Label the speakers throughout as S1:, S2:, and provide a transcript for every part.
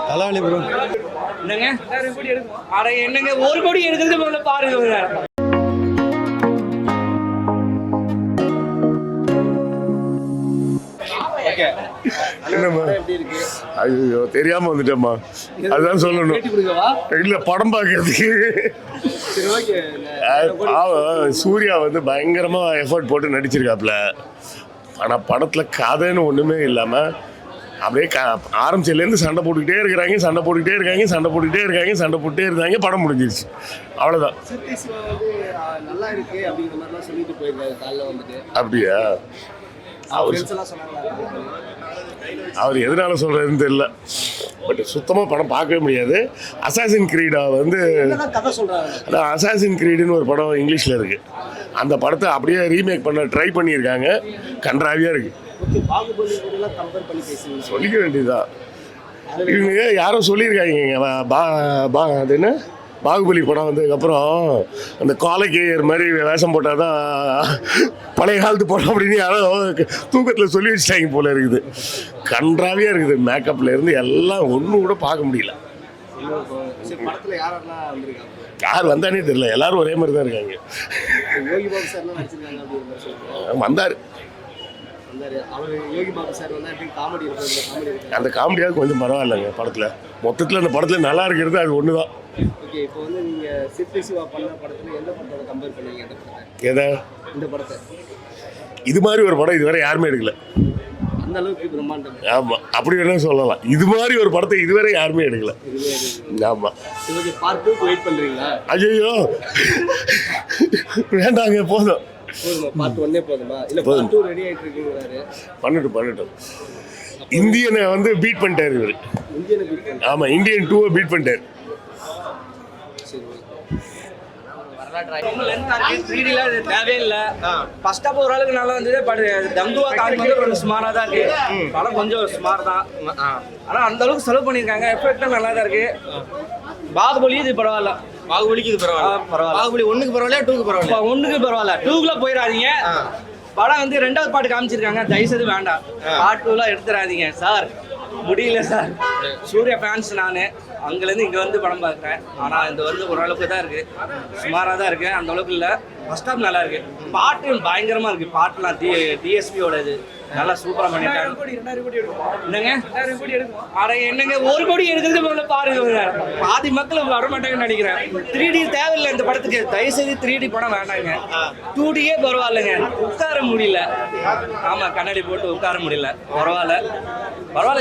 S1: தலைவலி ப்ரோ.
S2: என்னங்க அட என்னங்க 1 கோடி எடுக்கிறது முதல்ல பாருங்க.
S3: என்னம்மா? ஐயோ தெரியாம வந்துட்டேம்மா, அதுதான் சொல்லணும். இல்ல படம் பார்க்கறதுக்கு சூர்யா வந்து பயங்கரமா எஃபர்ட் போட்டு நடிச்சிருக்காப்ல. ஆனா படத்துல கதைன்னு ஒண்ணுமே இல்லாம அப்படியே ஆரம்பிச்சிலேருந்து சண்டை போட்டுக்கிட்டே இருந்தாங்க. படம் முடிஞ்சிருச்சு, அவ்வளோதான். அப்படியா? அவர் எதனால சொல்றதுன்னு தெரியல, பட் சுத்தமாக படம் பார்க்கவே முடியாது. அசாசின் கிரீடா வந்து அசாசின் கிரீடுன்னு ஒரு படம் இங்கிலீஷில் இருக்குது. அந்த படத்தை அப்படியே ரீமேக் பண்ண ட்ரை பண்ணியிருக்காங்க. கன்றாவியாக இருக்குது. சொல்லிக்க வேண்டியதுதான். இவங்க யாரோ சொல்லியிருக்காங்க, அது என்ன பாகுபலி படம் வந்ததுக்கப்புறம் அந்த காலக்கேயர் மாதிரி வேஷம் போட்டால் தான் பழைய காலத்து படம் அப்படின்னு யாரோ தூக்கத்தில் சொல்லி வச்சுட்டாங்க போல இருக்குது. கன்றாவியாக இருக்குது. மேக்கப்ல இருந்து எல்லாம் ஒன்றும் கூட பார்க்க முடியல. யார் வந்தானே தெரியல, எல்லாரும் ஒரே மாதிரி தான் இருக்காங்க. வந்தார் அந்த காமெடியாக கொஞ்சம் பரவாயில்லைங்க படத்தில். மொத்தத்தில் அந்த படத்தில் நல்லா இருக்கிறது அது ஒன்று தான். எதை? இது மாதிரி ஒரு படம் இதுவரை யாருமே எடுக்கல. ஆமாம், அப்படி வேணா சொல்லலாம். இது மாதிரி ஒரு படத்தை இதுவரை யாருமே எடுக்கல. ஆமாம். ஐயோ வேண்டாங்க, போதும். பண்ணட்டும். இந்தியனை வந்து பீட் பண்ணிட்டாரு இவரு. ஆமா, இந்தியன் 2 பீட் பண்ணிட்டாரு.
S2: தேவையில்லை. ஃபர்ஸ்ட் ஆஃப் ஓரளவுக்கு நல்லா இருந்தது. பட் தந்துவா காமிக்கிறது கொஞ்சம் சுமாராக தான் இருக்கு. படம் கொஞ்சம் சுமார் தான். ஆனால் அந்த அளவுக்கு செலவு பண்ணியிருக்காங்க. எஃபெக்டும் நல்லா தான் இருக்கு. பாகுபலி இது பரவாயில்ல. பாகுபலிக்கு இது பரவாயில்ல. பாகுபலி 1க்கு பரவாயில்ல, 2க்கு பரவாயில்ல. 1க்கு பரவாயில்ல, 2க்குள்ள போயிடாதீங்க. படம் வந்து 2வது பாட்டு காமிச்சிருக்காங்க. தயவுசெய்து வேண்டாம், பார்ட் 2லாம் எடுத்துடாதீங்க சார். முடியல சார். சூர்யா ஃபேன்ஸ் நான். அங்கேருந்து இங்கே வந்து படம் பார்க்குறேன். ஆனால் இந்த வந்து ஓரளவுக்கு தான் இருக்குது, சுமாராக தான் இருக்குது, அந்த அளவுக்கு இல்லை. ஃபர்ஸ்ட் ஆஃப் நல்லா இருக்குது. பாட்டு பயங்கரமாக இருக்குது. பாட்டுலாம் டிஎஸ்பியோட இது நல்லா சூப்பராக பண்ணிட்டாங்க. என்னங்க அட என்னங்க 1 கோடி எடுக்கிறது முதல்ல பாருங்க. பாதி மக்கள் வரமாட்டாங்கன்னு நினைக்கிறேன். 3D தேவையில்லை இந்த படத்துக்கு. தயவுசெய்து 3D படம் வேண்டாங்க. 2Dயே பரவாயில்லைங்க. உட்கார முடியல. ஆமாம், கண்ணாடி போட்டு உட்கார முடியல. பரவாயில்ல.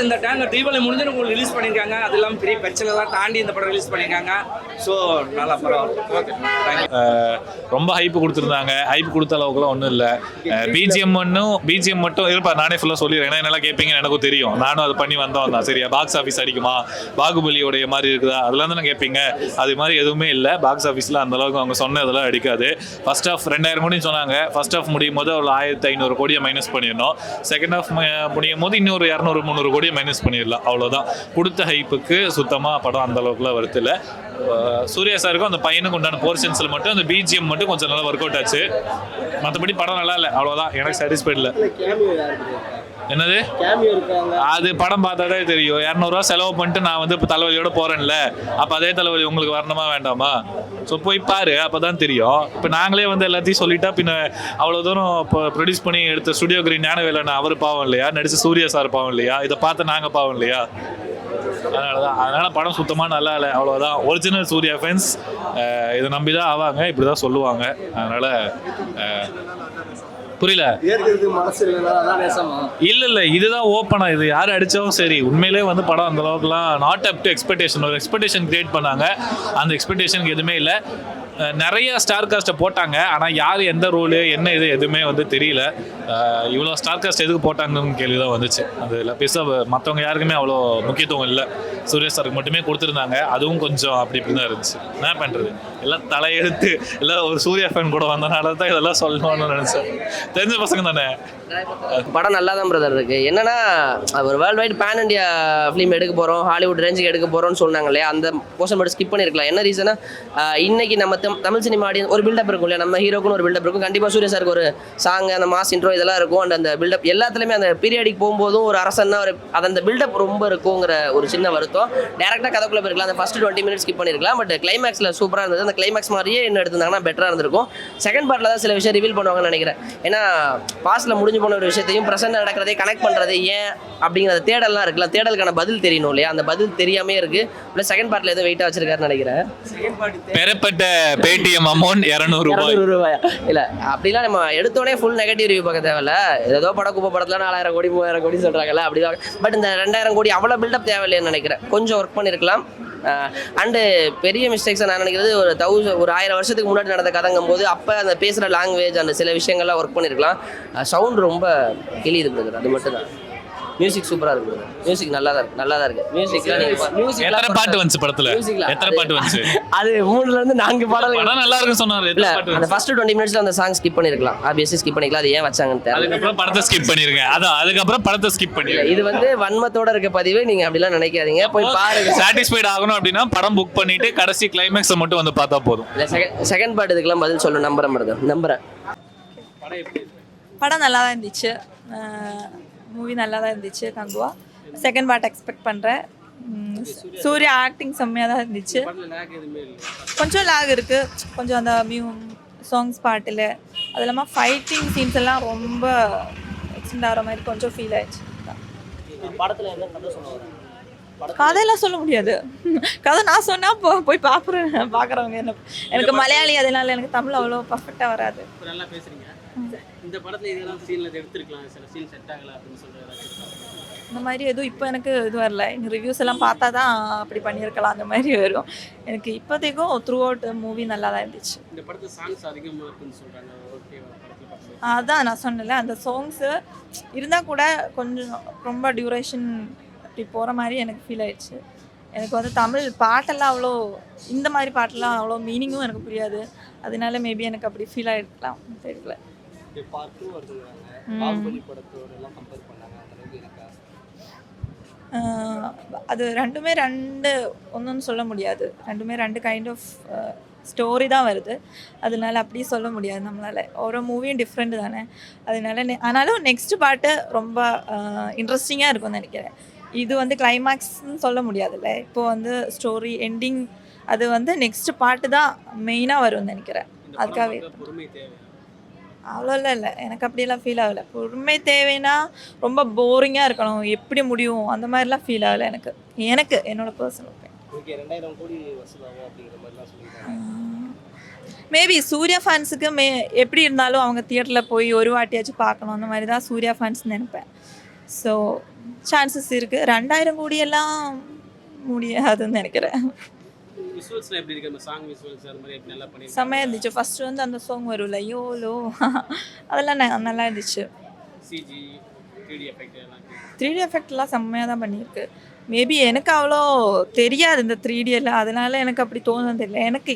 S2: இந்த டைம் தீபாவளி முடிஞ்சு உங்களுக்கு ரிலீஸ் பண்ணியிருக்காங்க. அது இல்லாமல் பெரிய பிரச்சனைலாம் தாண்டி இந்த படம் ரிலீஸ் பண்ணியிருக்காங்க. ஸோ நல்லா பரவாயில்ல.
S4: ரொம்ப ஹைப் கொடுத்துருந்தாங்க. ஹைப் கொடுத்த அளவுக்குலாம் ஒன்றும் இல்லை. பிஜிஎம் மட்டும் இருப்பா. நானே ஃபுல்லாக சொல்லிடுறேன். ஏன்னா என்னெல்லாம் கேட்பீங்கன்னு எனக்கும் தெரியும். நானும் அதை பண்ணி வந்தோம் தான். சரியா, பாக்ஸ் ஆஃபீஸ் அடிக்குமா, பாகுபலியோடைய மாதிரி இருக்குதா, அதெல்லாம் தானே கேட்பீங்க. அது மாதிரி எதுவுமே இல்லை. பாக்ஸ் ஆஃபீஸில் அந்த அளவுக்கு அவங்க சொன்ன இதெல்லாம் அடிக்காது. ஃபர்ஸ்ட் ஆஃப் 2000 கோடின்னு சொன்னாங்க. ஃபர்ஸ்ட் ஆஃப் முடியும் போது ஒரு 1500 கோடியை மைனஸ் பண்ணிடணும். செகண்ட் ஆஃப் முடியும் போது இன்னொரு 200-300 கோடியை மைனஸ் பண்ணிடலாம். அவ்வளோதான். கொடுத்த ஹைப்புக்கு சுத்தமாக படம் அந்த அளவுக்குலாம் வருத்தில்லை. சூர்யா சாருக்கும் அந்த பையனுக்கு உண்டான போர்ஷன்ஸில் மட்டும் அந்த பிஜிஎம் மட்டும் கொஞ்சம் நல்லா ஒர்க் அவுட் ஆச்சு. மற்றபடி படம் நல்லா இல்லை, அவ்வளோதான். எனக்கு சாட்டிஸ்ஃபைட் இல்லை. என்னது? அது படம் பார்த்தாலே தெரியும். 200 ரூபா செலவு பண்ணிட்டு நான் வந்து இப்போ தலைவலியோட போறேன்ல, அப்போ அதே தலைவலி உங்களுக்கு வரணுமா வேண்டாமா? ஸோ போய் பாரு, அப்போதான் தெரியும். இப்போ நாங்களே வந்து எல்லாத்தையும் சொல்லிட்டா பின்ன அவ்வளோ தூரம் இப்போ ப்ரொடியூஸ் பண்ணி எடுத்த ஸ்டுடியோ கிரீன் ஞானவேலன் அவர் பாவம் இல்லையா? நடிச்ச சூர்யா சார் பாவம் இல்லையா? இதை பார்த்து நாங்கள் பாவம் இல்லையா? அதனால படம் சுத்தமாக நல்லா இல்லை, அவ்வளோதான். ஒரிஜினல் சூர்யா ஃபேன்ஸ் இதை நம்பி தான் ஆவாங்க, இப்படி தான் சொல்லுவாங்க. அதனால புரியல. இல்ல இதுதான் ஓப்பனா. இது யாரு அடிச்சாலும் சரி, உண்மையிலே வந்து படம் அந்த அளவுக்குலாம் நாட் அப் டு எக்ஸ்பெக்டேஷன். ஒரு எக்ஸ்பெக்டேஷன் கிரியேட் பண்ணாங்க. அந்த எக்ஸ்பெக்டேஷனுக்கு எதுவுமே இல்லை. நிறைய ஸ்டார் காஸ்ட்டை போட்டாங்க. ஆனால் யார் எந்த ரோலு என்ன இது எதுவுமே வந்து தெரியல. இவ்வளோ ஸ்டார் காஸ்ட் எதுக்கு போட்டாங்கன்னு கேள்வி தான் வந்துச்சு. அதில் பெருசாக மற்றவங்க யாருக்குமே அவ்வளோ முக்கியத்துவம் இல்லை. சூர்யா சாருக்கு மட்டுமே கொடுத்துருந்தாங்க. அதுவும் கொஞ்சம் அப்படி இப்படி தான் இருந்துச்சு. என்ன பண்ணுறது, எல்லாம் தலையெடுத்து எல்லாம் ஒரு சூர்யா ஃபேன் கூட வந்தனால தான் இதெல்லாம் சொல்லணும்னு நினச்சேன். தெரிஞ்ச பசங்க தானே.
S1: படம் நல்லா தான் பிரதர் இருக்கு. என்னன்னா ஒரு world wide pan India film எடுக்க போகிறோம், ஹாலிவுட் ரேஞ்சுக்கு எடுக்க போகிறோம்னு சொன்னாங்க இல்லையா, அந்த போர்ஷன் மட்டும் ஸ்கிப் பண்ணியிருக்கலாம். என்ன ரீசனா, இன்னைக்கு நம்ம தமிழ் சினிமா ஆடியன்ஸ் ஒரு பில்டப் இருக்கும் இல்லையா, நம்ம ஹீரோக்குன்னு ஒரு பில்டப் இருக்கும். கண்டிப்பாக சூர்யா சாருக்கு ஒரு சாங், அந்த மாஸ் இன்ட்ரோ இதெல்லாம் இருக்கும். அண்ட் அந்த பில்டப் எல்லாத்துலேயுமே அந்த பீரியாடிக் போகும்போதும் ஒரு அரசன்னா ஒரு அந்த பில்டப் ரொம்ப இருக்குங்கிற ஒரு சின்ன வருத்தம். டேரெக்டாக கதைக்குள்ளே போயிருக்கலாம். அந்த ஃபர்ஸ்ட் 20 minutes ஸ்கிப் பண்ணியிருக்கலாம். பட் கிளைமேக்ஸில் சூப்பராக இருந்தது. அந்த கிளைமேக்ஸ் மாதிரியே என்ன எடுத்திருந்தாங்கன்னா பெட்டராக இருந்திருக்கும். செகண்ட் பார்ட்டில் தான் சில விஷயம் ரிவீல் பண்ணுவாங்கன்னு நினைக்கிறேன். ஏன்னா பாஸ்ட்டில் முடிஞ்சு போன ஒரு விஷயத்தையும் ப்ரெசென்ட் நடக்கிறதே கனெக்ட் பண்ணுறது ஏன் அப்படிங்கிற தேடல்லாம் இருக்குல்ல, தேடலுக்கான பதில் தெரியணும் இல்லையா, அந்த பதில் தெரியாமே இருக்கு. ப்ளஸ் செகண்ட் பார்ட்டில் எதுவும் வெயிட்டாக வச்சிருக்காருன்னு நினைக்கிறேன்.
S4: பெறப்பட்ட பேடிஎம் அமௌண்ட் 200
S1: ரூபாய் இல்லை, அப்படிலாம் நம்ம எடுத்தோடனே ஃபுல் நெகட்டிவ் ரிவ்யூ பார்க்க தேவையில்ல. ஏதோ படம் குப்பை படத்தில் 4000 கோடி 3000 கோடி சொல்கிறாங்கல்ல, அப்படிதான். பட் இந்த 2000 கோடி அவ்வளோ பில்டப் தேவையில்லைன்னு நினைக்கிறேன். கொஞ்சம் ஒர்க் பண்ணியிருக்கலாம். அண்டு பெரிய மிஸ்டேக்ஸை நான் நினைக்கிறது, ஒரு 1000 வருஷத்துக்கு முன்னாடி நடந்த கதைங்கும் போது அப்போ அந்த பேசுகிற லாங்குவேஜ் அந்த சில விஷயங்கள்லாம் ஒர்க் பண்ணியிருக்கலாம். சவுண்ட் ரொம்ப கிளியுது பிரதர், அது மட்டும் தான். மியூசிக் சூப்பராக இருக்குது, மியூசிக் நல்லா தான் இருக்குது.
S4: எத்தனை பாட்டு வந்துச்சு படத்துல? எத்தனை பாட்டு வந்துச்சு?
S1: அது 3 to 4 பாடல்கள்
S4: படம் நல்லா இருக்குன்னு சொன்னாரு.
S1: இல்ல, அந்த ஃபர்ஸ்ட் 20 minutesல அந்த சாங் ஸ்கிப் பண்ணிருக்கலாம். ஆப்வியஸ்லி ஸ்கிப் பண்ணிக்கலாம். அது ஏன் வச்சாங்கன்னு தெரியல.
S4: அதுக்கப்புறம் படத்தை ஸ்கிப் பண்ணிருங்க. அதுக்கப்புறம் படத்தை ஸ்கிப் பண்ணிருங்க.
S1: இது வந்து வன்மத்தோட இருக்க பதிவு, நீங்க அப்படிலாம் நினைக்காதீங்க. போய் பாருங்க.
S4: சாட்டிஸ்ஃபைட் ஆகணும் அப்படின்னா படம் புக் பண்ணிட்டு கடைசி கிளைமேக்ஸை மட்டும் வந்து பார்த்தா போதும்.
S1: இல்ல, செகண்ட் பார்ட் இதுக்கெல்லாம் பதில் சொல்ல நம்புறேன்.
S5: படம் நல்லா தான் இருந்துச்சு, மூவி நல்லா தான் இருந்துச்சு. கங்குவா செகண்ட் பார்ட் எக்ஸ்பெக்ட் பண்ணுறேன். சூர்யா ஆக்டிங் செம்மையாக தான் இருந்துச்சு. கொஞ்சம் லேக் இருக்குது, கொஞ்சம் அந்த சாங்ஸ் பாட்டில். அது இல்லாமல் ஃபைட்டிங் சீன்ஸ் எல்லாம் ரொம்ப எக்ஸ்டெண்ட் ஆகிற மாதிரி கொஞ்சம் ஃபீல் ஆயிடுச்சு. கதையெல்லாம் சொல்ல முடியாது. கதை நான் சொன்னால் போய் பார்க்குறவங்க என்ன. எனக்கு மலையாளி, அதனால எனக்கு தமிழ் அவ்வளோ பர்ஃபெக்டாக வராது.
S6: நல்லா பேசுறீங்க. இந்த படத்துல இதெல்லாம் சீன்ல எடுத்துக்கலாம், சில சீன் செட் ஆகல அப்படின்னு சொல்றாங்க.
S5: இந்த மாதிரி எதுவும் இப்போ எனக்கு இது வரல. எங்கள் ரிவ்யூஸ் எல்லாம் பார்த்தா தான் அப்படி பண்ணியிருக்கலாம், அந்த மாதிரி வரும். எனக்கு இப்போதைக்கும் த்ரூ அவுட் மூவி நல்லா தான் இருந்துச்சு.
S6: இந்த படத்துல சாங்ஸ் அதிகமாக இருக்குன்னு சொல்றாங்க. ஓகேவா படத்துல?
S5: அதான் நான் சொன்னேன்ல, அந்த சாங்ஸு இருந்தால் கூட கொஞ்சம் ரொம்ப டியூரேஷன் அப்படி போகிற மாதிரி எனக்கு ஃபீல் ஆயிடுச்சு. எனக்கு வந்து தமிழ் பாட்டெல்லாம் அவ்வளோ, இந்த மாதிரி பாட்டெல்லாம் அவ்வளோ மீனிங்கும் எனக்கு புரியாது. அதனால மேபி எனக்கு அப்படி ஃபீல் ஆகிருக்கலாம், தெரியல. அது ரெண்டுமே ஒன்றுன்னு சொல்ல முடியாது. ரெண்டுமே 2 கைண்ட் ஆஃப் ஸ்டோரி தான் வருது. அதனால அப்படி சொல்ல முடியாது நம்மளால். ஒரு மூவியும் டிஃப்ரெண்ட் தானே. ஆனாலும் நெக்ஸ்ட் பாட்டு ரொம்ப இன்ட்ரெஸ்டிங்காக இருக்கும்னு நினைக்கிறேன். இது வந்து கிளைமேக்ஸ்ன்னு சொல்ல முடியாதுல்ல. இப்போ வந்து ஸ்டோரி எண்டிங் அது வந்து நெக்ஸ்ட் பாட்டு தான் மெயினாக வரும்னு நினைக்கிறேன். அதுக்காகவே அவ்வளோ இல்லை, எனக்கு அப்படியெல்லாம் ஃபீல் ஆகலை. பொறுமை தேவைன்னா ரொம்ப போரிங்காக இருக்கணும், எப்படி முடியும் அந்த மாதிரிலாம் ஃபீல் ஆகலை எனக்கு என்னோட பர்சனல் ஒப்பீனியன். மேபி சூர்யா ஃபேன்ஸுக்கு எப்படி இருந்தாலும் அவங்க தியேட்டரில் போய் ஒரு வாட்டியாச்சும் பார்க்கணும், அந்த மாதிரி தான் சூர்யா ஃபேன்ஸ் நினைப்பேன். ஸோ சான்சஸ் இருக்குது. 2000 கோடியெல்லாம் முடியாதுன்னு நினைக்கிறேன்.
S6: விஷுவல்ஸ்லாம் எப்படி இருக்கு? அந்த சாங் விஷுவல்ஸ் அந்த மாதிரி எப்படி நல்லா பண்ணி
S5: செம்மையாக இருந்துச்சு. ஃபர்ஸ்ட் வந்து அந்த சாங் வரும்ல, யோலோ, அதெல்லாம் நல்லா இருந்துச்சு.
S6: சிஜி 3D
S5: எஃபெக்ட்லாம் செம்மையாக தான் பண்ணியிருக்கு. மேபி எனக்கு அவ்வளோ தெரியாது இந்த 3D எல்லாம், அதனால எனக்கு அப்படி தோணுது இல்லை. எனக்கு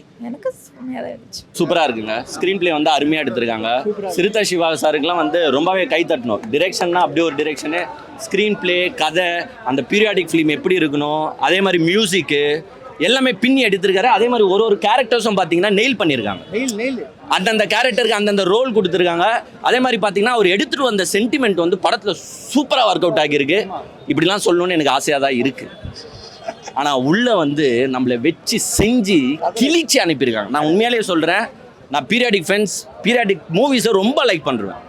S5: செம்மையாக தான் இருந்துச்சு.
S7: சூப்பராக இருக்குங்க. ஸ்க்ரீன் பிளே வந்து அருமையாக எடுத்திருக்காங்க. சிறுத்தை சிவா சாருக்குலாம் வந்து ரொம்பவே கை தட்டணும். டிரெக்ஷன்னா அப்படி ஒரு டிரெக்ஷனு, ஸ்க்ரீன் பிளே, கதை, அந்த பீரியாடிக் ஃபிலிம் எப்படி இருக்கணும், அதே மாதிரி மியூசிக்கு எல்லாமே பின்னி எடுத்திருக்காரு. அதே மாதிரி ஒரு கேரக்டர்ஸும் பார்த்தீங்கன்னா நெயில் பண்ணியிருக்காங்க. அந்தந்த கேரக்டருக்கு அந்தந்த ரோல் கொடுத்துருக்காங்க. அதே மாதிரி பார்த்தீங்கன்னா அவர் எடுத்துகிட்டு வந்த சென்டிமெண்ட் வந்து படத்தில் சூப்பராக ஒர்க் அவுட் ஆகியிருக்கு. இப்படிலாம் சொல்லணும்னு எனக்கு ஆசையாக தான் இருக்குது. ஆனால் உள்ளே வந்து நம்மளை வச்சு செஞ்சு கிழிச்சு அனுப்பியிருக்காங்க. நான் உண்மையாலேயே சொல்கிறேன், நான் பீரியாடிக் மூவிஸை ரொம்ப லைக் பண்ணுறேன்.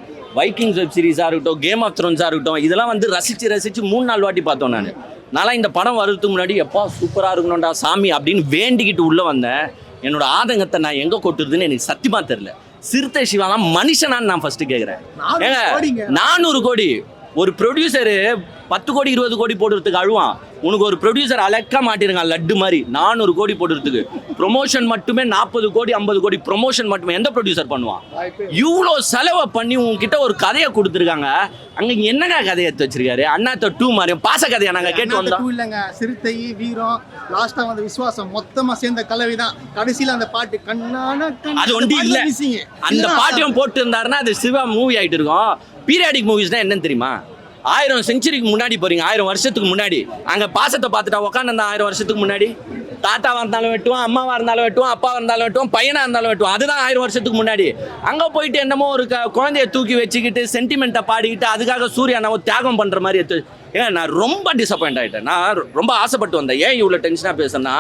S7: வைக்கிங்ஸ் வெப் சீரிஸாக இருக்கட்டும், கேம் ஆஃப் த்ரோன்ஸாக இருக்கட்டும், இதெல்லாம் வந்து ரசித்து 3-4 வாட்டி பார்த்தோம். நான்லாம் இந்த படம் வர்றதுக்கு முன்னாடி எப்பா சூப்பராக இருக்கணும்டா சாமி அப்படின்னு வேண்டிக்கிட்டு உள்ளே வந்தேன். என்னோட ஆதங்கத்தை நான் எங்கே கொட்டுறதுன்னு எனக்கு சத்தியமாக தெரில. சிறுத்தை சிவாலாம் மனுஷனான்னு நான் ஃபஸ்ட்டு கேட்குறேன். ஏங்க 400 கோடி ஒரு ப்ரொடியூசரு 10 கோடி 20 கோடி போடுறதுக்கு அழுவான். உனக்கு ஒரு ப்ரொடியூசர் அழக்கா மாட்டிருக்கான் லட்டு மாதிரி 400 கோடி போட்டுறதுக்கு. ப்ரொமோஷன் மட்டுமே 40 கோடி 50 கோடி ப்ரொமோஷன் மட்டுமே எந்த ப்ரொடியூசர் பண்ணுவான்? இவ்வளோ செலவை பண்ணி உங்ககிட்ட ஒரு கதையை கொடுத்துருக்காங்க. அங்க என்னங்க கதையை எடுத்து வச்சிருக்காரு? அண்ணாத்த 2 மாதிரி பாச கதையை நாங்க கேட்டு வந்தோம்.
S8: இல்லைங்க, சிறுத்தை, வீரம், லாஸ்டா வந்து விசுவாசம் மொத்தமா சேர்ந்த கலவை தான். கடைசியில அந்த பாட்டு கண்ணான
S7: அது ஒண்டி இல்ல. அந்த பாட்டையும் போட்டு இருந்தாருன்னா அது சிவா மூவி ஆயிட்டு இருக்கும். பீரியாடிக் மூவிஸ்னா என்னன்னு தெரியுமா? 1000 செஞ்சுரிக்கு முன்னாடி போறீங்க, 1000 வருஷத்துக்கு முன்னாடி. அங்க பாசத்தை பார்த்துட்டா உட்காந்து அந்த 1000 வருஷத்துக்கு முன்னாடி தாத்தாவா இருந்தாலும் வெட்டுவான், அம்மாவா இருந்தாலும் வெட்டுவான், அப்பாவா இருந்தாலும் வெட்டுவான், பையனா இருந்தாலும் வெட்டுவான். அதுதான் 1000 வருஷத்துக்கு முன்னாடி. அங்க போயிட்டு என்னமோ ஒரு குழந்தைய தூக்கி வச்சுக்கிட்டு சென்டிமெண்ட்டை பாடிக்கிட்டு அதுக்காக சூர்யா நான் தியாகம் பண்ற மாதிரி ஏன் நான் ரொம்ப டிசப்பாயிண்ட் ஆயிட்டேன். நான் ரொம்ப ஆசைப்பட்டு வந்தேன். ஏன் இவ்வளோ டென்ஷனாக பேசுனா,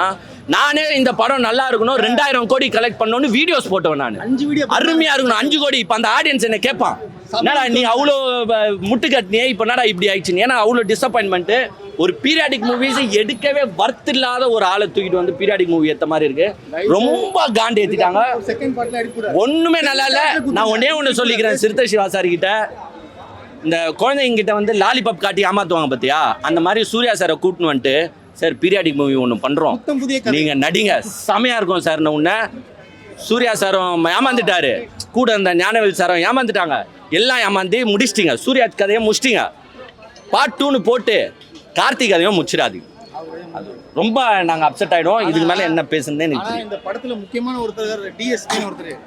S7: நானே இந்த படம் நல்லா இருக்கணும் 2000 கோடி கலெக்ட் பண்ணணும்னு வீடியோஸ் போட்டவன் நான்.
S8: 5 வீடியோ
S7: அருமையா இருக்கணும் 5 கோடி. இப்போ அந்த ஆடியன்ஸ் என்ன கேட்பான், என்னடா நீ அவ்வளோ முட்டு கட்டினியே இப்போ என்னடா இப்படி ஆயிடுச்சு? ஏன்னா அவ்வளோ டிசப்பாயின்மெண்ட்டு. ஒரு பீரியாடிக் மூவிஸ் எடுக்கவே வர்த் இல்லாத ஒரு ஆளை தூக்கிட்டு வந்து பீரியாடிக் மூவி ஏற்ற மாதிரி இருக்கு. ரொம்ப காண்டு ஏற்றிட்டாங்க. ஒன்றுமே நல்லா இல்லை. நான் ஒன்று சொல்லிக்கிறேன் சிறுத்தை சிவா சார் கிட்ட, இந்த குழந்தைங்கிட்ட வந்து லாலிபாப் காட்டி ஏமாத்துவாங்க பார்த்தியா, அந்த மாதிரி சூர்யா சாரை கூட்டின்னு வந்துட்டு, சார் பீரியாடிக் மூவி ஒன்று பண்ணுறோம், நீங்கள் நடிங்க, செமையாக இருக்கும் சார். உன்னை சூர்யா சாரும் ஏமாந்துட்டாரு, கூட இருந்த ஞானவேல் சாரும் ஏமாந்துட்டாங்க, எல்லாம் ஏமாந்து முடிச்சிட்டிங்க. சூர்யா கதையை முடிச்சிட்டிங்க. பார்ட் 2ன்னு போட்டு கார்த்திக் கதையும் முடிச்சிடாதீங்க. அது ரொம்ப நாங்கள் அப்செட் ஆகிடும். இதுக்கு மேலே என்ன பேசுனதே எனக்கு.
S8: இந்த படத்தில் முக்கியமான ஒருத்தர் டிஎஸ்பின்னு ஒருத்தர்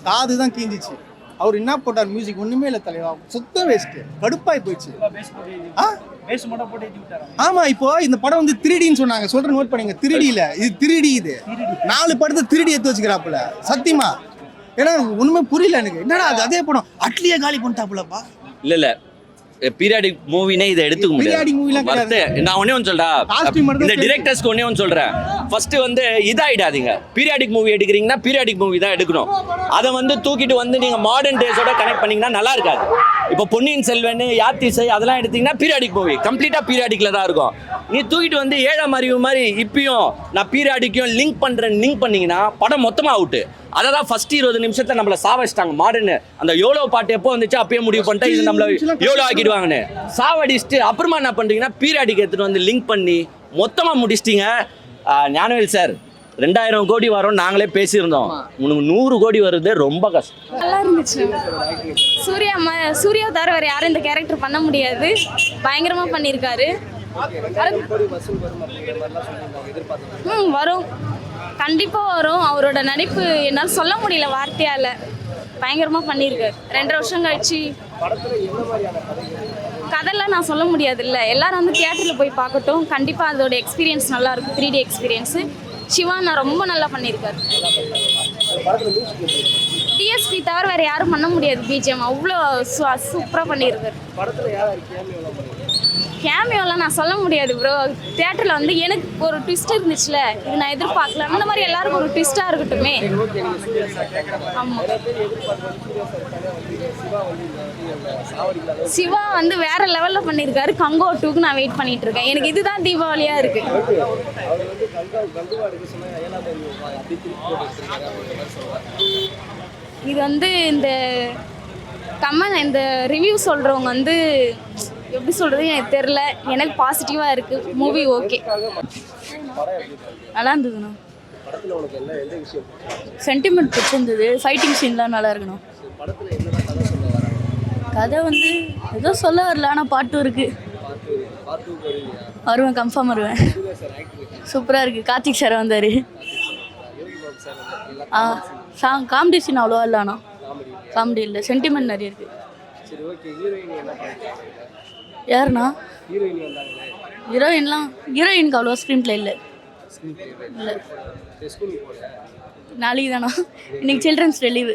S8: காது தான் கீஞ்சிச்சு. அவர் என்ன போட்டார் மியூசிக் ஒண்ணுமே இல்லை தலைவா, சுத்த வேஸ்ட், கடுப்பாய் போயிடுச்சு. ஆமா, இப்போ இந்த படம் வந்து 3Dன்னு சொன்னாங்க, சொல்ற நோட் பண்ணீங்க. 3D இல்ல, இது 3D. இது 4 படத்தை 3D எடுத்து வச்சுக்கிறாப்புல சத்தியமா. ஏன்னா ஒண்ணுமே புரியல எனக்கு. என்னடா அது அதே படம் அட்லியே காலி பண்ணிட்டாப்புலப்பா.
S7: இல்ல பீரியாடிக் மூவினே இதை எடுத்துக்க முடியாது. நான் ஒன்னே ஒன்று சொல்றேன், இந்த டிரெக்டர்ஸ்க்கு ஒன்னே ஒன்று சொல்றேன். ஃபர்ஸ்ட் வந்து இதாயிடாதீங்க. பீரியாடிக் மூவி எடுக்கிறீங்கன்னா பீரியாடிக் மூவி தான் எடுக்கணும். அதை வந்து தூக்கிட்டு வந்து நீங்க மாடர்ன் டேஸோட கனெக்ட் பண்ணீங்கன்னா நல்லா இருக்காது. இப்போ பொன்னியின் செல்வன், யாத்திசை அதெல்லாம் எடுத்தீங்கன்னா பீரியாடிக் மூவி கம்ப்ளீட்டா பீரியாடிக்ல தான் இருக்கும். நீ தூக்கிட்டு வந்து 7ஆம் அறிவு மாதிரி இப்பயும் நான் பீரியாடிக்கையும் லிங்க் பண்ணீங்கன்னா படம் மொத்தமா அவுட்டு. அதை தான் ஃபர்ஸ்ட் 20 நிமிஷத்தை நம்மளை சாவடிச்சிட்டாங்க. மாடர்னு அந்த யோலோ பாட்டு எப்போ வந்துச்சு அப்பயே முடிவு பண்ணிட்டா இது நம்மள யோலோ ஆக்கிடுவாங்கன்னு சாவடிச்சுட்டு அப்புறமா என்ன பண்றீங்கன்னா பீரியாடிக் எடுத்துட்டு வந்து லிங்க் பண்ணி மொத்தமா முடிச்சிட்டீங்க. ஞானவேல் சார் 2000 கோடி வரும் நாங்களே பேசியிருந்தோம், உனக்கு 100 கோடி வருது, ரொம்ப கஷ்டம்.
S9: நல்லா இருந்துச்சு. சூர்யா தவிர வேற யாரும் இந்த கேரக்டர் பண்ண முடியாது. பயங்கரமா பண்ணியிருக்காரு. வரும், கண்டிப்பா வரும். அவரோட நடிப்பு என்னால் சொல்ல முடியல வார்த்தையால. பயங்கரமா பண்ணியிருக்காரு. 2.5 வருஷம் கழிச்சு கதையெல்லாம் நான் சொல்ல முடியாது இல்லை. எல்லாரும் வந்து தியேட்டரில் போய் பார்க்கட்டும். கண்டிப்பாக அதோட எக்ஸ்பீரியன்ஸ் நல்லா இருக்கும். 3D experience. சிவா நான் ரொம்ப நல்லா பண்ணியிருக்காரு. டிஎஸ்பி தவிர வேறு யாரும் பண்ண முடியாது. பிஜிஎம் அவ்வளோ சூப்பராக பண்ணியிருக்காரு. கேமியோலாம் நான் சொல்ல முடியாது ப்ரோ. தியேட்டரில் வந்து எனக்கு ஒரு ட்விஸ்ட் இருந்துச்சுல, இது நான் எதிர்பார்க்கல. அந்த மாதிரி எல்லாருக்கும் ஒரு ட்விஸ்ட்டாக இருக்கட்டுமே. ஆமாம், சிவா வந்து வேற லெவலில் பண்ணியிருக்காரு. கங்கோ 2க்கு நான் வெயிட் பண்ணிட்டு இருக்கேன். எனக்கு இதுதான் தீபாவளியாக இருக்கு. இது வந்து இந்த ரிவ்யூ சொல்கிறவங்க வந்து எப்படி சொல்கிறது எனக்கு தெரில. எனக்கு பாசிட்டிவாக இருக்குது. மூவி ஓகே, நல்லா இருந்ததுண்ணா. சென்டிமெண்ட் பிடிச்சிருந்தது. ஃபைட்டிங் சீன்லாம் நல்லா இருக்கணும். கதை வந்து ஏதோ சொல்ல வரல, ஆனால் பாட்டு இருக்குது. வருவேன், கன்ஃபார்ம் வருவேன். சூப்பராக இருக்குது. கார்த்திக் சார் வந்தார். காமெடி சீன் அவ்வளோவா இல்லை, ஆனால் காமெடி இல்லை, சென்டிமெண்ட் நிறைய இருக்குது. யாருண்ணா ஹீரோயினுக்கு அவ்வளோ ஸ்க்ரீன் பிளே இல்லை. நாளைக்கு தானா? இன்னைக்கு சில்ட்ரன்ஸ் டே லீவு.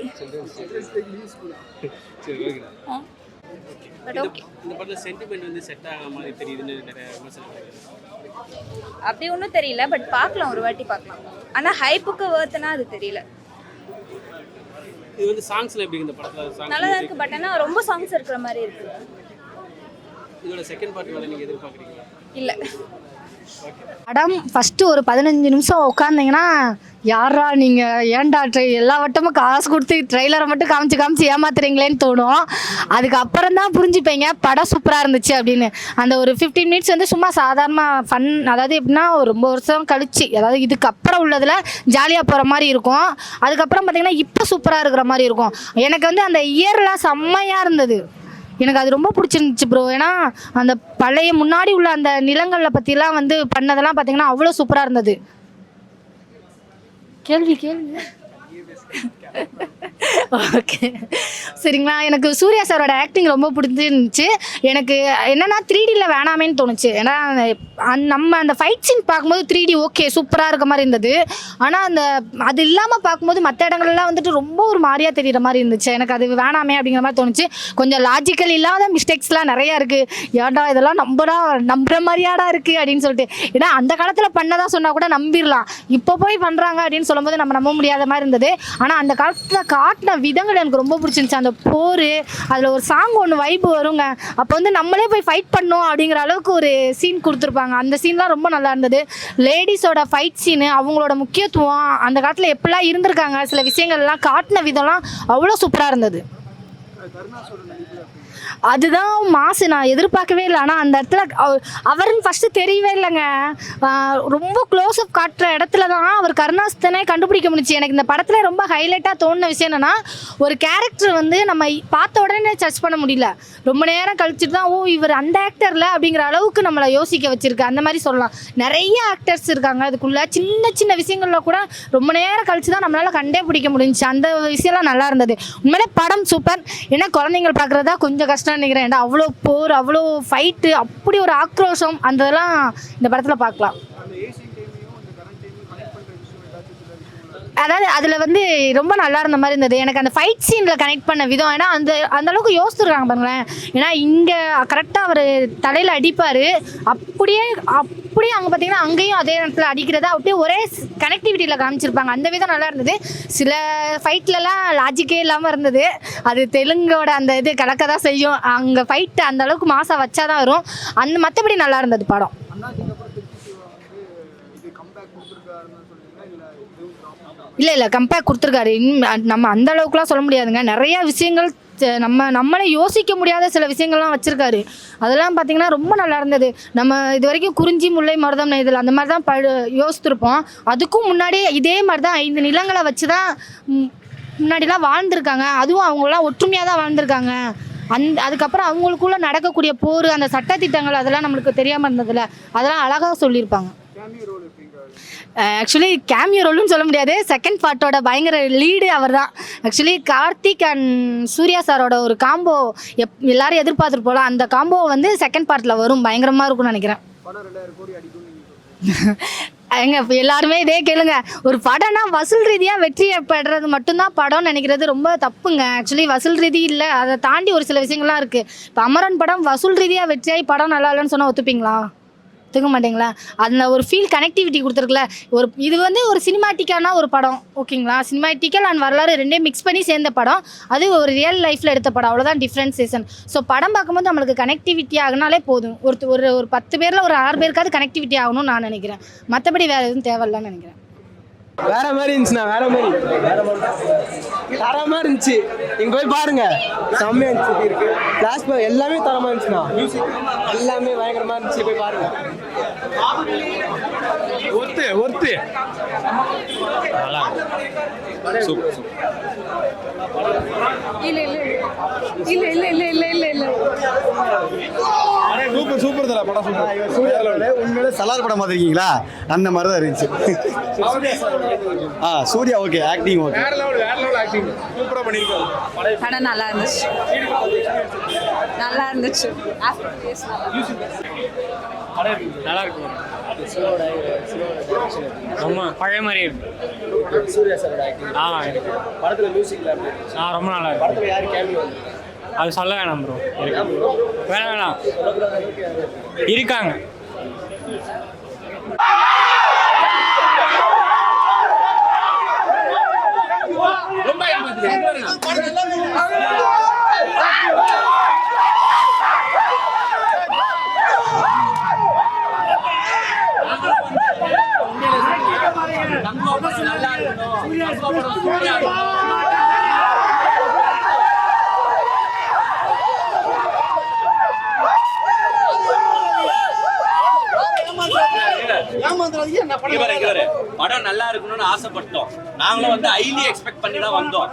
S9: அப்படி ஒன்றும் தெரியல. பட் பார்க்கலாம், ஒரு வாட்டி பார்க்கலாம். ஆனால் ஹைப்புக்கு வர்த்துனா அது தெரியல.
S6: இது வந்து சாங்ஸ்ல எப்படி இந்த படத்துல
S9: நல்லா தான் இருக்கு. பட் ஆனால் ரொம்ப சாங்ஸ் இருக்கிற மாதிரி இருக்கு.
S6: இதோட செகண்ட் பார்ட் வர நீங்க எதிர்பார்க்குறீங்களா?
S9: இல்லை.
S10: படம் ஃபஸ்ட்டு ஒரு 15 நிமிஷம் உட்காந்திங்கன்னா யாரா நீங்கள் ஏன்டா எல்லா வட்டமும் காசு கொடுத்து ட்ரெய்லரை மட்டும் காமிச்சு ஏமாத்துறீங்களேன்னு தோணும். அதுக்கப்புறம் தான் புரிஞ்சுப்பீங்க படம் சூப்பராக இருந்துச்சு அப்படின்னு. அந்த ஒரு 15 மினிட்ஸ் வந்து சும்மா சாதாரண ஃபன், அதாவது எப்படின்னா ஒரு ரொம்ப வருஷம் கழிச்சு, அதாவது இதுக்கப்புறம் உள்ளதில் ஜாலியாக போகிற மாதிரி இருக்கும். அதுக்கப்புறம் பார்த்தீங்கன்னா இப்போ சூப்பராக இருக்கிற மாதிரி இருக்கும். எனக்கு வந்து அந்த இயர்லாம் செம்மையாக இருந்தது. எனக்கு அது ரொம்ப பிடிச்சிருந்துச்சு ப்ரோ. ஏன்னா அந்த பழைய முன்னாடி உள்ள அந்த நிலங்களில் பற்றிலாம் வந்து பண்ணதெல்லாம் பார்த்தீங்கன்னா அவ்வளோ சூப்பராக இருந்தது. கேள்வி ஓகே சரிங்களா. எனக்கு சூர்யா சாரோட ஆக்டிங் ரொம்ப பிடிச்சிருந்துச்சு. எனக்கு என்னென்னா 3Dயில் வேணாமேன்னு தோணுச்சு. ஏன்னா நம்ம அந்த ஃபைட் சீன் பார்க்கும்போது 3D ஓகே சூப்பராக இருக்க மாதிரி இருந்தது. ஆனால் அது இல்லாமல் பார்க்கும்போது மற்ற இடங்கள்லாம் வந்துட்டு ரொம்ப ஒரு மாதிரியாக தெரிகிற மாதிரி இருந்துச்சு. எனக்கு அது வேணாமே அப்படிங்கிற மாதிரி தோணுச்சு. கொஞ்சம் லாஜிக்கல் இல்லாத மிஸ்டேக்ஸ்லாம் நிறையா இருக்குது. ஏன்டா இதெல்லாம் நம்புகிற மாதிரியாடா இருக்குது அப்படின்னு சொல்லிட்டு. ஏன்னா அந்த காலத்தில் பண்ணதாக சொன்னால் கூட நம்பிடலாம், இப்போ போய் பண்ணுறாங்க அப்படின்னு சொல்லும்போது நம்ம நம்ப முடியாத மாதிரி இருந்தது. ஆனால் அந்த காலத்தில் காட்டின விதங்கள் எனக்கு ரொம்ப பிடிச்சிருந்துச்சு. அந்த போர், அதில் ஒரு சாங் ஒன்று வைப்பு வருங்க, அப்போ வந்து நம்மளே போய் ஃபைட் பண்ணோம் அப்படிங்கிற அளவுக்கு ஒரு சீன் கொடுத்துருப்பாங்க. அந்த சீன்லாம் ரொம்ப நல்லா இருந்தது. லேடிஸோட ஃபைட் சீனு, அவங்களோட முக்கியத்துவம், அந்த காலத்தில் எப்படிலாம் இருந்திருக்காங்க, சில விஷயங்கள்லாம் காட்டின விதம்லாம் அவ்வளோ சூப்பராக இருந்தது. அதுதான் மாசு, நான் எதிர்பார்க்கவே இல்லை. ஆனால் அந்த இடத்துல அவருன்னு ஃபஸ்ட்டு தெரியவே இல்லைங்க. ரொம்ப க்ளோஸ் அப் காட்டுற இடத்துல தான் அவர் கருணாஸ்தனே கண்டுபிடிக்க முடிச்சு. எனக்கு இந்த படத்தில் ரொம்ப ஹைலைட்டாக தோணுன விஷயம் என்னென்னா, ஒரு கேரக்டர் வந்து நம்ம பார்த்த உடனே சர்ச் பண்ண முடியல, ரொம்ப நேரம் கழிச்சுட்டு தான் இவர் அந்த ஆக்டரில் அப்படிங்கிற அளவுக்கு நம்மளை யோசிக்க வச்சுருக்கு. அந்த மாதிரி சொல்லலாம். நிறைய ஆக்டர்ஸ் இருக்காங்க அதுக்குள்ளே. சின்ன சின்ன விஷயங்களில் கூட ரொம்ப நேரம் கழிச்சு தான் நம்மளால் கண்டே பிடிக்க முடிஞ்சிச்சு. அந்த விஷயம்லாம் நல்லா இருந்தது. உண்மையிலே படம் சூப்பர். ஏன்னா குழந்தைங்கள் பார்க்குறதா கொஞ்சம் கஷ்டம் நினைக்கிறேன். அவ்வளோ போர், அவ்வளோ ஃபைட்டு, அப்படி ஒரு ஆக்ரோஷம், அந்த இதெல்லாம் இந்த படத்தில் பார்க்கலாம். அதாவது அதில் வந்து ரொம்ப நல்லா இருந்த மாதிரி இருந்தது. எனக்கு அந்த ஃபைட் சீனில் கனெக்ட் பண்ண விதம், ஏன்னா அந்த அளவுக்கு யோசித்துருக்காங்க பாருங்களேன். ஏன்னா இங்கே கரெக்டாக அவர் தலையில் அடிப்பார், அப்படியே அங்கே பார்த்தீங்கன்னா அங்கேயும் அதே இடத்துல அடிக்கிறதா அப்படியே ஒரே கனெக்டிவிட்டியில் காமிச்சிருப்பாங்க. அந்த விதம் நல்லா இருந்தது. சில ஃபைட்லலாம் லாஜிக்கே இல்லாமல் இருந்தது. அது தெலுங்கோட அந்த இது கலக்க தான் செய்யும். அங்கே ஃபைட்டு அந்த அளவுக்கு மாசாக வச்சா தான் வரும். மற்றபடி நல்லா இருந்தது படம். இல்லை கம்பேக் கொடுத்துருக்காரு. நம்ம அந்த அளவுக்குலாம் சொல்ல முடியாதுங்க. நிறையா விஷயங்கள் நம்மளே யோசிக்க முடியாத சில விஷயங்கள்லாம் வச்சுருக்காரு. அதெல்லாம் பார்த்திங்கன்னா ரொம்ப நல்லா இருந்தது. நம்ம இது வரைக்கும் குறிஞ்சி முல்லை மருதம் நெய்தல் அந்த மாதிரி தான் யோசித்துருப்போம். அதுக்கும் முன்னாடியே இதே மாதிரி தான் 5 நிலங்களை வச்சு தான் முன்னாடிலாம் வாழ்ந்துருக்காங்க. அதுவும் அவங்களாம் ஒற்றுமையாக தான் வாழ்ந்துருக்காங்க. அதுக்கப்புறம் அவங்களுக்குள்ளே நடக்கக்கூடிய போர், அந்த சட்டத்திட்டங்கள் அதெல்லாம் நம்மளுக்கு தெரியாமல் இருந்ததில்ல, அதெல்லாம் அழகாக சொல்லியிருப்பாங்க. ஆக்சுவலி கேமியோ ரோல்னு சொல்ல முடியாது. செகண்ட் பார்ட்டோட பயங்கர லீடு அவர் தான். ஆக்சுவலி கார்த்திக் அண்ட் சூர்யா சாரோட ஒரு காம்போ எல்லாரும் எதிர்பார்த்துட்டு போகலாம். அந்த காம்போ வந்து செகண்ட் பார்ட்டில் வரும், பயங்கரமாக இருக்கும்னு நினைக்கிறேன். எங்க எல்லாருமே இதே கேளுங்க. ஒரு படம்னா வசூல் ரீதியாக வெற்றி ஏற்படுறது மட்டும்தான் படம்னு நினைக்கிறது ரொம்ப தப்புங்க. ஆக்சுவலி வசூல் ரீதி இல்லை, அதை தாண்டி ஒரு சில விஷயங்கள்லாம் இருக்குது. இப்போ அமரன் படம் வசூல் ரீதியாக வெற்றியாகி படம் நல்லா இல்லைன்னு சொன்னால் ஒத்துப்பீங்களா? ஒத்துக்க மாட்டீங்களா? அந்த ஒரு ஃபீல் கனெக்டிவிட்டி கொடுத்துருக்குல. இது வந்து ஒரு சினிமாட்டிக்கான ஒரு படம், ஓகேங்களா? சினிமாட்டிக்கல் அண்ட் வரலாறு ரெண்டையும் மிக்ஸ் பண்ணி சேர்ந்த படம். அது ஒரு ரியல் லைஃப்பில் எடுத்த படம், அவ்வளோதான் டிஃப்ரென்சேஷன். ஸோ படம் பார்க்கும்போது நம்மளுக்கு கனெக்டிவிட்டி ஆகினாலே போதும். ஒரு 10 பேரில் ஒரு 6 பேருக்காவது கனெக்டிவிட்டி ஆகணும்னு நான் நினைக்கிறேன். மற்றபடி வேறு எதுவும் தேவையில்லைன்னு நினைக்கிறேன்.
S11: வேற மாதிரி இருந்துச்சுண்ணா, வேற மாதிரி தரமா இருந்துச்சு. நீங்க போய் பாருங்க, செம்மையா இருந்துச்சு. கிளாஸ் எல்லாமே தரமா இருந்துச்சுண்ணா, எல்லாமே பயங்கரமா இருந்துச்சு. போய் பாருங்க. ஒர்த்து
S4: நல்லா சூப்பர்.
S11: சூப்பர் தர படம். சூப்பர். உண்மையிலே சலார் படம் பார்த்துருக்கீங்களா? அந்த மாதிரி தான் இருந்துச்சு. சூர்யா ஓகே, ஆக்டிங் ஓகே, வேற லெவல் ஆக்டிங் சூப்பரா பண்ணிருக்காரு.
S5: படம் நல்லா இருந்துச்சு.
S6: நல்லா இருக்கு. ரொம்ப பழைய மாதிரி இருக்கு.
S11: சூர்யா சாரோட ஆக்டிங் படத்துல மியூசிக்ல
S6: ரொம்ப நல்லா இருக்கு.
S11: படத்துல யாரு கேமியோ
S6: அது சொல்ல வேணாம் ப்ரோ. வேணாம் இருக்காங்க.
S2: நல்லா
S8: ஏமாந்துறாதீங்க என்ன
S7: இங்க பாரு, படம் நல்லா இருக்கணும்னு ஆசைப்பட்டோம். நாங்களும் வந்து ஹைலி எக்ஸ்பெக்ட் பண்ணி தான் வந்தோம்.